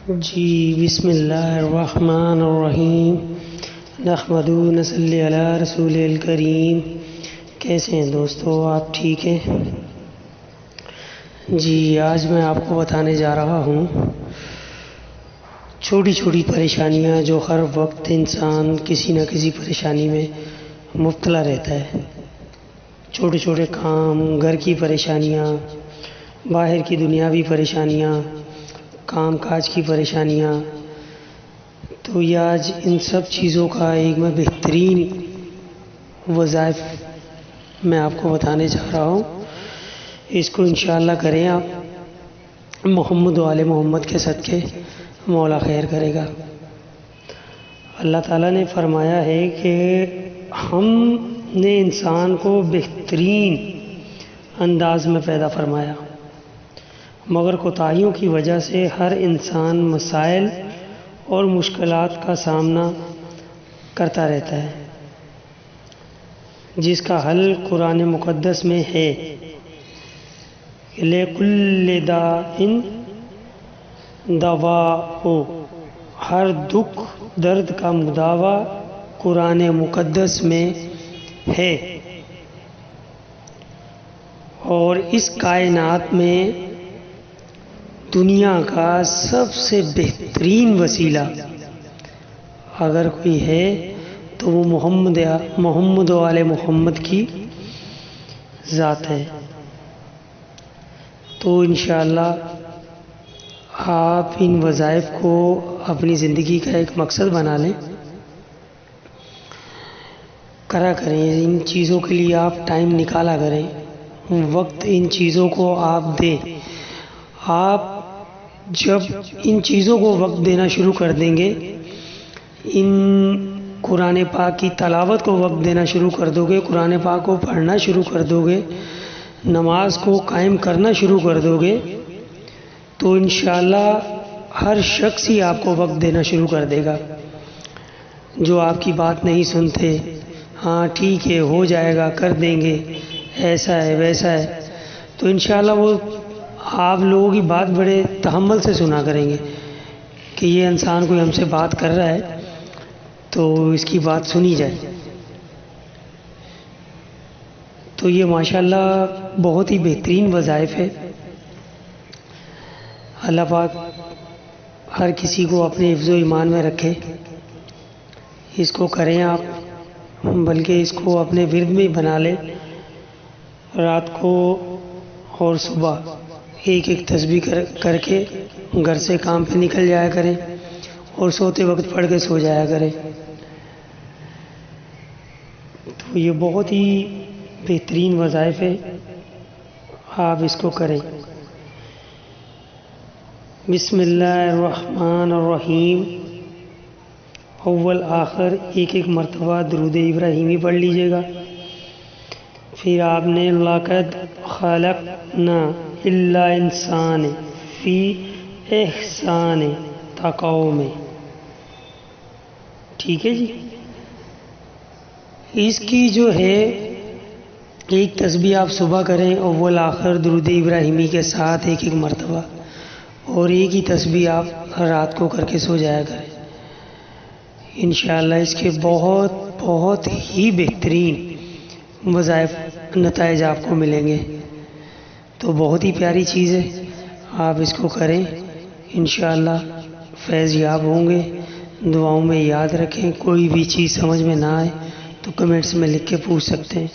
جی بسم اللہ الرحمن الرحیم نحمدہ نصلی علی رسول الکریم۔ کیسے ہیں دوستو، آپ ٹھیک ہیں؟ جی آج میں آپ کو بتانے جا رہا ہوں چھوٹی چھوٹی پریشانیاں جو ہر وقت انسان کسی نہ کسی پریشانی میں مبتلا رہتا ہے۔ چھوٹے چھوٹے کام، گھر کی پریشانیاں، باہر کی دنیاوی پریشانیاں، کام کاج کی پریشانیاں، تو یہ آج ان سب چیزوں کا ایک میں بہترین وظائف میں آپ کو بتانے جا رہا ہوں۔ اس کو انشاءاللہ کریں آپ، محمد و آل محمد کے صدقے مولا خیر کرے گا۔ اللہ تعالیٰ نے فرمایا ہے کہ ہم نے انسان کو بہترین انداز میں پیدا فرمایا، مگر کوتاہیوں کی وجہ سے ہر انسان مسائل اور مشکلات کا سامنا کرتا رہتا ہے، جس کا حل قرآن مقدس میں ہے۔ لِكُلِّ دَاءٍ دَوَاءٌ، ہر دکھ درد کا مداوا قرآن مقدس میں ہے، اور اس کائنات میں دنیا کا سب سے بہترین وسیلہ اگر کوئی ہے تو وہ محمد و آل محمد کی ذات ہے۔ تو انشاءاللہ آپ ان وظائف کو اپنی زندگی کا ایک مقصد بنا لیں، کرا کریں، ان چیزوں کے لیے آپ ٹائم نکالا کریں، وقت ان چیزوں کو آپ دیں۔ آپ جب ان چیزوں کو وقت دینا شروع کر دیں گے، ان قرآن پاک کی تلاوت کو وقت دینا شروع کر دو گے، قرآن پاک کو پڑھنا شروع کر دو گے، نماز کو قائم کرنا شروع کر دو گے، تو انشاءاللہ ہر شخص ہی آپ کو وقت دینا شروع کر دے گا۔ جو آپ کی بات نہیں سنتے، ہاں ٹھیک ہے ہو جائے گا، کر دیں گے، ایسا ہے ویسا ہے، تو انشاءاللہ وہ آپ لوگوں کی بات بڑے تحمل سے سنا کریں گے کہ یہ انسان کوئی ہم سے بات کر رہا ہے تو اس کی بات سنی جائے۔ تو یہ ماشاءاللہ بہت ہی بہترین وظائف ہے۔ اللہ پاک ہر کسی کو اپنے حفظ و ایمان میں رکھے، اس کو کریں آپ، بلکہ اس کو اپنے ورد میں بنا لیں، رات کو اور صبح ایک ایک تسبیح کر کے گھر سے کام پہ نکل جایا کریں، اور سوتے وقت پڑھ کے سو جایا کریں۔ تو یہ بہت ہی بہترین وظائف ہے، آپ اس کو کریں۔ بسم اللہ الرحمن الرحیم، اول آخر ایک ایک مرتبہ درود ابراہیمی پڑھ لیجئے گا۔ پھر آپ نے لَقَدْ خَلَقْنَا الْإِنسَانَ فِي احسان تقویم، ٹھیک ہے جی۔ اس کی جو ہے ایک تسبیح آپ صبح کریں اول آخر درود ابراہیمی کے ساتھ ایک ایک مرتبہ، اور ایک ہی تسبیح آپ رات کو کر کے سو جایا کریں۔ انشاءاللہ اس کے بہت بہت ہی بہترین وظائف نتائج آپ کو ملیں گے۔ تو بہت ہی پیاری چیز ہے، آپ اس کو کریں، انشاءاللہ فیض یاب ہوں گے۔ دعاؤں میں یاد رکھیں، کوئی بھی چیز سمجھ میں نہ آئے تو کمنٹس میں لکھ کے پوچھ سکتے ہیں۔